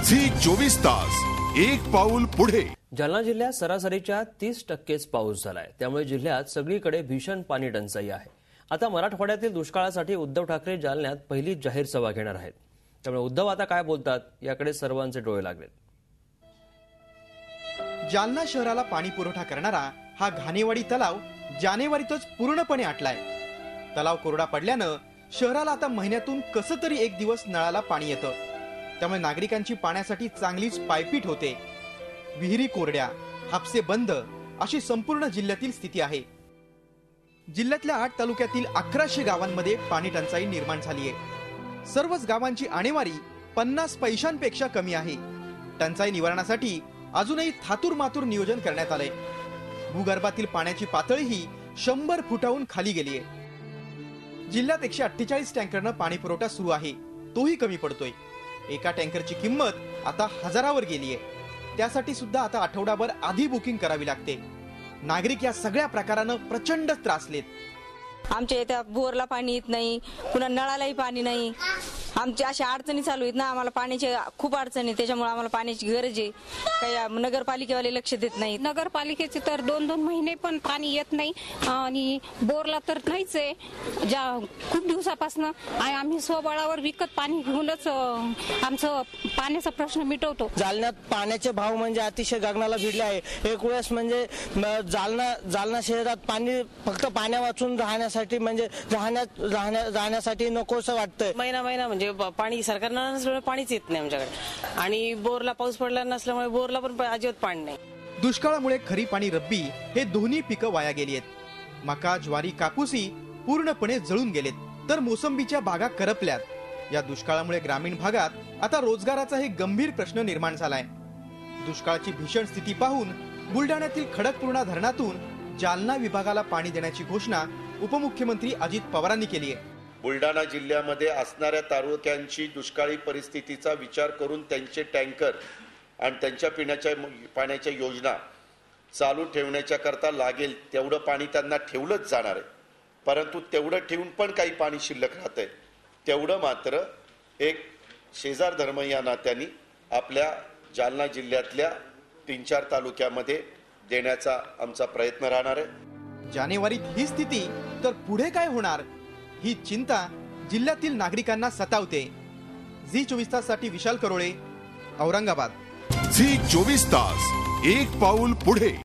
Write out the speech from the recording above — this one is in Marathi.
झी 24 तास एक पाऊल पुढे। जालना जिल्ह्यात सरासरीच्या 30% पाऊस झालाय, त्यामुळे जिल्ह्यात सगळीकडे भीषण पाणी टंचाई आहे। आता मराठवाड्यातील दुष्काळासाठी उद्धव ठाकरे जालन्यात पहिली जाहीर सभा घेणार आहेत, त्यामुळे उद्धव आता काय बोलतात याकडे सर्वांचे डोळे लागलेत। जालना शहराला पाणी पुरवठा करणारा हा घाणेवाडी तलाव जानेवारीतच पूर्णपणे आटलाय। तलाव कोरडा पडल्यानं शहराला आता महिन्यातून कसं तरी एक दिवस नळाला पाणी येतं, त्यामुळे नागरिकांची पाण्यासाठी चांगलीच पायपीट होते। विहिरी कोरड्या, हापसे बंद अशी संपूर्ण जिल्ह्यातील स्थिती आहे। जिल्ह्यातल्या 8 तालुक्यातील 1100 गावांमध्ये पाणी टंचाई निर्माण झाली आहे। सर्वच गावांची आणेवारी 50 पैशांपेक्षा कमी आहे। टंचाई निवारणासाठी अजूनही थातूर-मातूर नियोजन करण्यात आलंय। भूगर्भातील पाण्याची पातळीही 100 फुटाहून खाली गेली आहे। जिल्ह्यात 148 टँकरनं पाणी पुरवठा सुरू आहे, तोही कमी पडतोय। एका टँकरची किंमत आता हजारावर गेली आहे। त्यासाठी सुद्धा आता आठवडाभर आधी बुकिंग करावी लागते। नागरिक या सगळ्या प्रकारानं प्रचंड त्रासलेत। आमच्या इथे बोरला पाणी येत नाही, पुन्हा नळालाही पाणी नाही। आमच्या अशा अडचणी चालू आहेत ना, आम्हाला पाण्याची खूप अडचणी, त्याच्यामुळे आम्हाला पाण्याची गरज आहे। काही नगरपालिकेवाले लक्ष देत नाहीत। नगरपालिकेचे तर 2-2 महिने पण पाणी येत नाही आणि बोरला तर नाहीच आहे। खूप दिवसापासून आम्ही स्वबळावर विकत पाणी घेऊनच आमचं पाण्याचा प्रश्न मिटवतो। जालन्यात पाण्याचे भाव म्हणजे अतिशय गगनाला भिडले आहे। एक वेळेस म्हणजे जालना शहरात पाणी फक्त पाण्या वाचून राहण्यासाठी म्हणजे राहण्यासाठी नकोसं वाटतंय। महिना म्हणजे पाणी सरकारनं नसल्यामुळे पाणीच येत नाही आमच्याकडे, आणि बोरला पाऊस पडला नसल्यामुळे बोरला पण अजिबात पाणी नाही। दुष्काळामुळे खरीप आणि रब्बी हे दोन्ही पिकं वाया गेली आहेत। मका, ज्वारी, कापूसही पूर्णपणे जळून गेलेत, तर मोसंबीच्या बागा करपल्यात। या दुष्काळामुळे ग्रामीण भागात आता रोजगाराचा एक गंभीर प्रश्न निर्माण झालाय। दुष्काळाची भीषण स्थिती पाहून बुलढाण्यातील खडकपूर्णा धरणातून जालना विभागाला पाणी देण्याची घोषणा उपमुख्यमंत्री अजित पवारांनी केली आहे। बुलढाणा जिल्ह्यामध्ये असणाऱ्या तालुक्यांची दुष्काळी परिस्थितीचा विचार करून त्यांचे टँकर आणि त्यांच्या पिण्याच्या पाण्याच्या योजना चालू ठेवण्याच्या करता लागेल तेवढं पाणी त्यांना ठेवलंच जाणार आहे। परंतु तेवढं ठेवून पण काही पाणी शिल्लक राहतंय, तेवढं मात्र एक शेजार धर्म या नात्याने आपल्या जालना जिल्ह्यातल्या 3-4 तालुक्यामध्ये देण्याचा आमचा प्रयत्न राहणार आहे। जानेवारीत ही स्थिती तर पुढे काय होणार ही चिंता जिल्ह्यातील नागरिकांना सतावते। झी 24 ताससाठी विशाल करोळे, औरंगाबाद। झी 24 तास एक पाऊल पुढे।